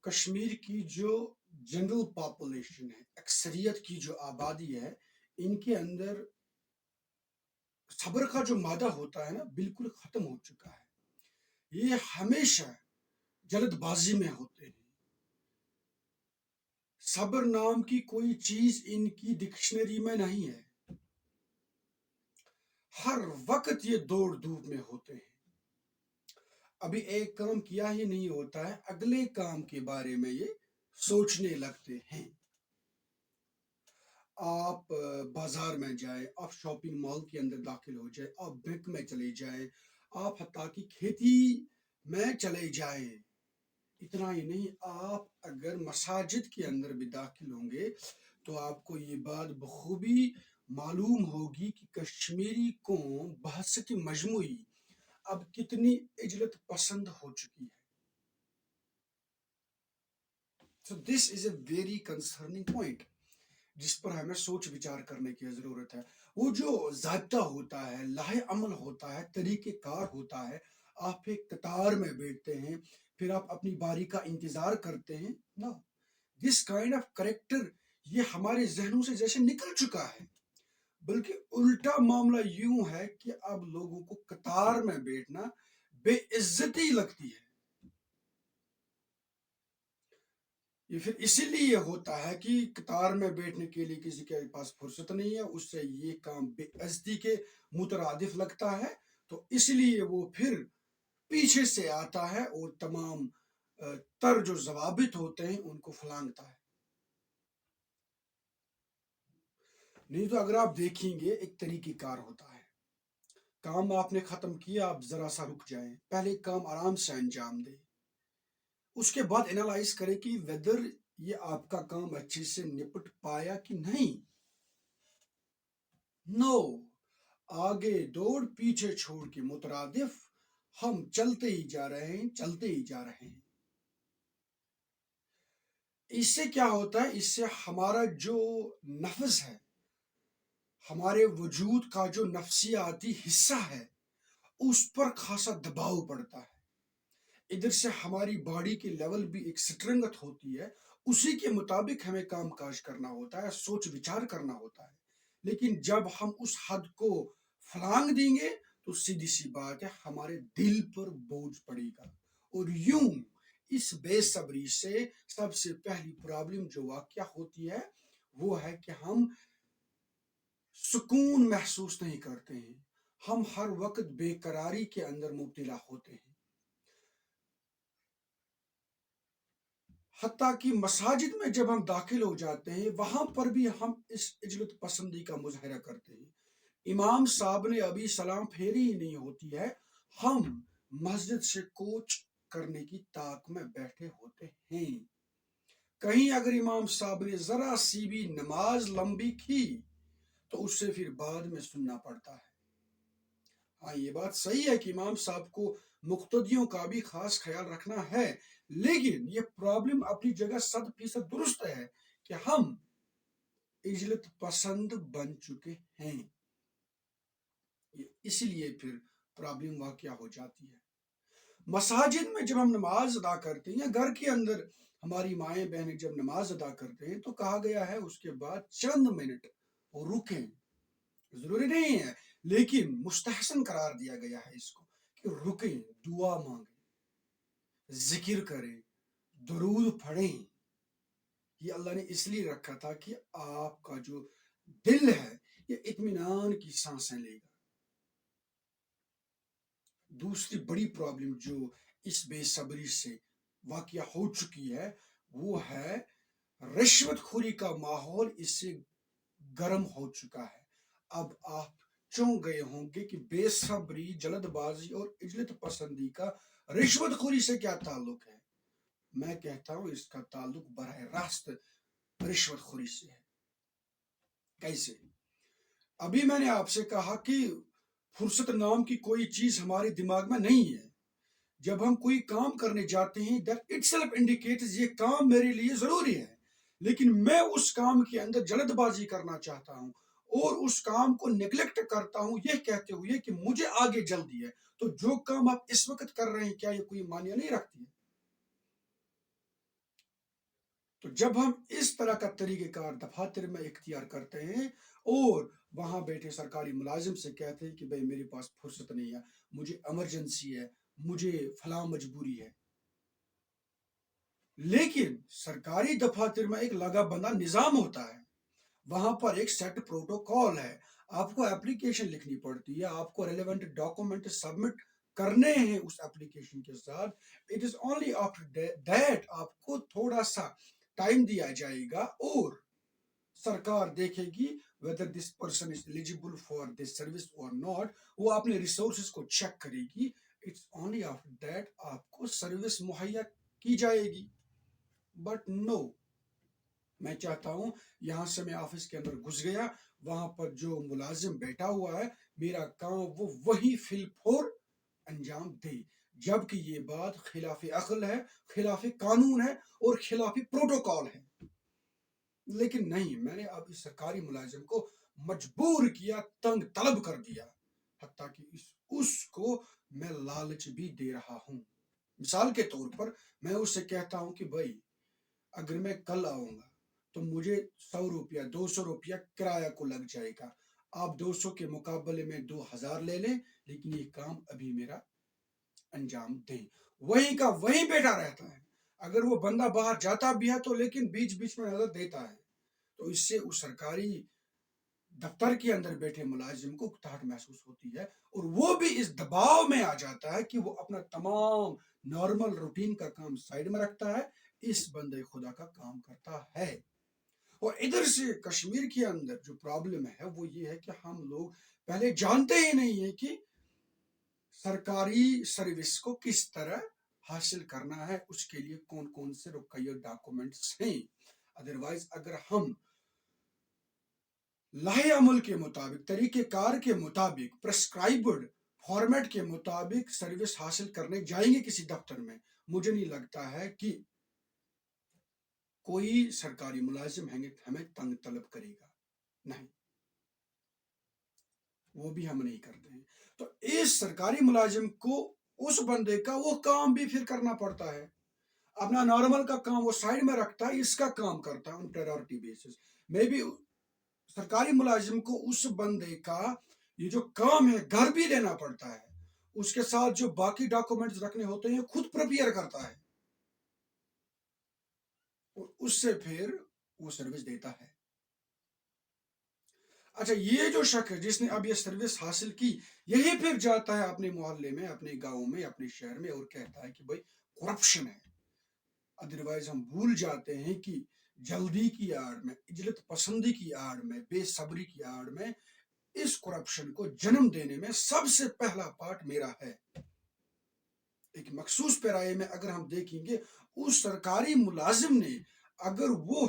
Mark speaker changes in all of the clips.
Speaker 1: कश्मीर की जो general population है, अक्सरियत की जो आबादी है, इनके अंदर सब्र का जो मादा होता है ना, बिल्कुल खत्म हो चुका है। ये हमेशा जल्दबाजी में होते हैं। सब्र नाम की कोई चीज इनकी डिक्शनरी में नहीं है। हर वक्त ये दौड़ धूप में होते हैं। अभी एक काम किया ही नहीं होता है, अगले काम के बारे में ये सोचने लगते हैं। आप बाजार में जाए, आप शॉपिंग मॉल के अंदर दाखिल हो जाए, आप बैंक में चले जाए, आप हत्ता कि खेती में चले जाए। इतना ही नहीं, आप अगर मसाजिद के अंदर भी दाखिल होंगे तो आपको ये बात बखूबी मालूम होगी कि कश्मीरी कौम बहसत मजमूई अब कितनी इजलत पसंद हो चुकी है। So this is a very concerning point जिस पर हमें सोच विचार करने की जरूरत है। वो जो जाब्ता होता है, लाहे अमल होता है, तरीके कार होता है। आप एक कतार में बैठते हैं, फिर आप अपनी बारी का इंतजार करते हैं ना। दिस काइंड ऑफ करेक्टर ये हमारे जहनों से जैसे निकल चुका है। बल्कि उल्टा मामला यूं है कि अब लोगों को कतार में बैठना बेइज्जती लगती है। ये फिर इसीलिए होता है कि कतार में बैठने के लिए किसी के पास फुर्सत नहीं है, उससे ये काम बेइज्जती के मुतरादिफ लगता है, तो इसलिए वो फिर पीछे से आता है और तमाम तर जो जवाबित होते हैं उनको फलांगता है। नहीं तो अगर आप देखेंगे, एक तरीक़ेकार होता है। काम आपने खत्म किया, आप जरा सा रुक जाएं, पहले काम आराम से अंजाम दें, उसके बाद एनालाइज करें कि वेदर ये आपका काम अच्छे से निपट पाया कि नहीं। नो, आगे दौड़ पीछे छोड़ के मुतरादिफ हम चलते ही जा रहे हैं, चलते ही जा रहे हैं। इससे क्या होता है, इससे हमारा जो नफ्स है, हमारे वजूद का जो नफ्सियाती हिस्सा है, उस पर खासा दबाव पड़ता है। इधर से हमारी बॉडी की लेवल भी एक स्ट्रेंथ होती है, उसी के मुताबिक हमें काम काज करना होता है, सोच विचार करना होता है। लेकिन जब हम उस हद को फलांग देंगे तो सीधी सी बात है, हमारे दिल पर बोझ पड़ेगा। और यूं इस बेसब्री से सबसे पहली प्रॉब्लम जो वाकया होती है वो है कि हम सुकून महसूस नहीं करते हैं। हम हर वक्त बेकरारी के अंदर मुब्तला होते हैं। हत्ता कि मसाजिद में जब हम दाखिल हो जाते हैं, वहां पर भी हम इस इजलत पसंदी का मुजाहरा करते हैं। इमाम साहब ने अभी सलाम फेरी ही नहीं होती है, हम मस्जिद से कूच करने की ताक में बैठे होते हैं। कहीं अगर इमाम साहब ने जरा सी भी नमाज लंबी की तो उससे फिर बाद में सुनना पड़ता है। हाँ, ये बात सही है कि इमाम साहब को मुक्तदियों का भी खास ख्याल रखना है, लेकिन ये प्रॉब्लम अपनी जगह 100% दुरुस्त है कि हम इजलत पसंद बन चुके हैं। इसलिए फिर प्रॉब्लम वाकया हो जाती है। मसाजिद में जब हम नमाज अदा करते हैं या घर के अंदर हमारी माएँ बहनें जब नमाज अदा करते हैं तो कहा गया है उसके बाद चंद मिनट रुकें। जरूरी नहीं है, लेकिन मुस्तहसन करार दिया गया है इसको कि रुकें, दुआ मांगे, जिक्र करें, दरूद पढ़ें। ये अल्लाह ने इसलिए रखा था कि आपका जो दिल है ये इत्मीनान की सांसें लेगा। दूसरी बड़ी प्रॉब्लम जो इस बेसब्री से वाकया हो चुकी है वो है रिश्वतखोरी का माहौल इससे गर्म हो चुका है। अब आप चौंक गए होंगे कि बेसब्री, जल्दबाजी और इजलत पसंदी का रिश्वतखोरी से क्या ताल्लुक है। मैं कहता हूं इसका ताल्लुक बराह रास्त रिश्वतखोरी से है। कैसे? अभी मैंने आपसे कहा कि फुर्सत नाम की कोई चीज हमारे दिमाग में नहीं है। जब हम कोई काम करने जाते हैं, दैट इटसेल्फ इंडिकेट्स ये काम मेरे लिए जरूरी है, लेकिन मैं उस काम के अंदर जल्दबाजी करना चाहता हूं और उस काम को निगलेक्ट करता हूं ये कहते हुए कि मुझे आगे जल्दी है। तो जो काम आप इस वक्त कर रहे हैं क्या ये कोई मान्य नहीं रखती है? تو جب ہم اس طرح کا طریقہ کار دفاتر میں اختیار کرتے ہیں اور وہاں بیٹھے سرکاری ملازم سے کہتے ہیں کہ بھائی میرے پاس فرصت نہیں ہے، مجھے ایمرجنسی ہے، مجھے فلاں مجبوری ہے، لیکن سرکاری دفاتر میں ایک لگا بندہ نظام ہوتا ہے، وہاں پر ایک سیٹ پروٹوکول ہے، آپ کو اپلیکیشن لکھنی پڑتی ہے، آپ کو ریلیونٹ ڈاکومنٹ سبمٹ کرنے ہیں اس اپلیکیشن کے ساتھ. It is only after that آپ کو تھوڑا سا ٹائم دیا جائے گا اور سرکار دیکھے گی whether this person is eligible for this service or not. وہ اپنے ریسورسز کو چیک کرے گی. اٹس اونلی آفٹر دیٹ آپ کو سروس مہیا کی جائے گی. بٹ نو، میں چاہتا ہوں یہاں سے میں آفس کے اندر گھس گیا، وہاں پر جو ملازم بیٹھا ہوا ہے میرا کام وہ وہی فل فور انجام دے، جبکہ یہ بات خلاف عقل ہے، خلاف قانون ہے اور خلاف پروٹوکول ہے. لیکن نہیں، میں نے اب اس سرکاری ملازم کو مجبور کیا، تنگ طلب کر دیا، حتیٰ کہ اس کو میں لالچ بھی دے رہا ہوں. مثال کے طور پر میں اس سے کہتا ہوں کہ بھائی اگر میں کل آؤں گا تو مجھے 100 روپیہ 200 روپیہ کرایہ کو لگ جائے گا، آپ 200 کے مقابلے میں 2000 لے لیں، لیکن یہ کام ابھی میرا انجام دیں. وہیں کا وہیں بیٹھا رہتا ہے. اگر وہ بندہ باہر جاتا بھی ہے تو لیکن بیچ بیچ میں نظر دیتا ہے. تو اس سے اس سرکاری دفتر کے اندر بیٹھے ملازم کو اکتاہٹ محسوس ہوتی ہے اور وہ بھی اس دباؤ میں آ جاتا ہے کہ وہ اپنا تمام نارمل روٹین کا کام سائڈ میں رکھتا ہے، اس بندے خدا کا کام کرتا ہے. اور ادھر سے کشمیر کے اندر جو پرابلم ہے وہ یہ ہے کہ ہم لوگ پہلے جانتے ہی نہیں ہیں کہ سرکاری سروس کو کس طرح حاصل کرنا ہے، اس کے لیے کون کون سے رکیہ ڈاکومنٹس ہیں. ادروائز اگر ہم لاہے عمل کے مطابق، طریقہ کار کے مطابق، پرسکرائبڈ فارمیٹ کے مطابق سروس حاصل کرنے جائیں گے کسی دفتر میں، مجھے نہیں لگتا ہے کہ کوئی سرکاری ملازم ہمیں تنگ طلب کرے گا. نہیں، وہ بھی ہم نہیں کرتے ہیں. تو اس سرکاری ملازم کو اس بندے کا وہ کام بھی پھر کرنا پڑتا ہے، اپنا نارمل کا کام وہ سائڈ میں رکھتا ہے، اس کا کام کرتا ہے ان پرائیورٹی بیسس میں بھی. سرکاری ملازم کو اس بندے کا یہ جو کام ہے گھر بھی دینا پڑتا ہے، اس کے ساتھ جو باقی ڈاکومنٹس رکھنے ہوتے ہیں خود پریپیئر کرتا ہے اور اس سے پھر وہ سروس دیتا ہے. اچھا، یہ جو شخص ہے جس نے اب یہ سروس حاصل کی، یہی پھر جاتا ہے اپنے محلے میں، اپنے گاؤں میں، اپنے شہر میں اور کہتا ہے کہ بھائی کرپشن ہے. ادروائز ہم بھول جاتے ہیں کہ جلدی کی آڑ میں، اجلت پسندی کی آڑ میں، بے صبری کی آڑ میں اس کرپشن کو جنم دینے میں سب سے پہلا پارٹ میرا ہے. ایک مخصوص پیرائے میں اگر ہم دیکھیں گے، اس سرکاری ملازم نے اگر وہ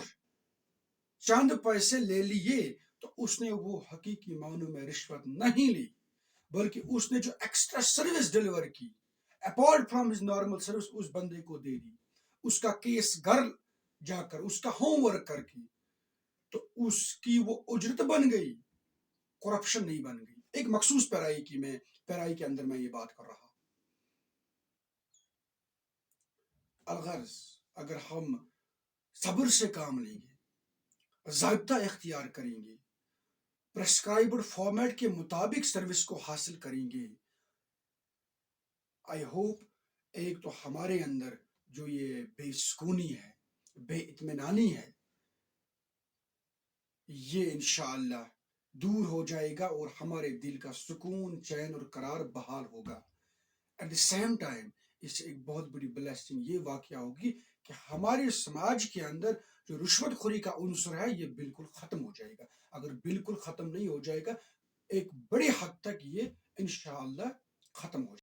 Speaker 1: چند پیسے لے لیے تو اس نے وہ حقیقی معنوں میں رشوت نہیں لی، بلکہ اس نے جو ایکسٹرا سروس ڈیلیور کی apart from his normal service اس بندے کو دے دی. اس کا کیس گھر جا کر اس کا ہوم ورک کر کے تو اس کی وہ اجرت بن گئی، کرپشن نہیں بن گئی. ایک مخصوص پیرائی کے اندر میں یہ بات کر رہا. الغرض اگر ہم صبر سے کام لیں گے، ضابطہ اختیار کریں گے، پرسکرائبڈ فارمیٹ کے مطابق سروس کو حاصل کریں گے، آئی ہوپ ایک تو ہمارے اندر جو یہ بے سکونی ہے، بے اطمینانی ہے، یہ انشاءاللہ دور ہو جائے گا اور ہمارے دل کا سکون، چین اور قرار بحال ہوگا. ایٹ دی سیم ٹائم اس سے ایک بہت بڑی بلیسنگ یہ واقعہ ہوگی کہ ہمارے سماج کے اندر جو رشوت خوری کا عنصر ہے یہ بالکل ختم ہو جائے گا. اگر بالکل ختم نہیں ہو جائے گا، ایک بڑی حد تک یہ انشاءاللہ ختم ہو جائے گا.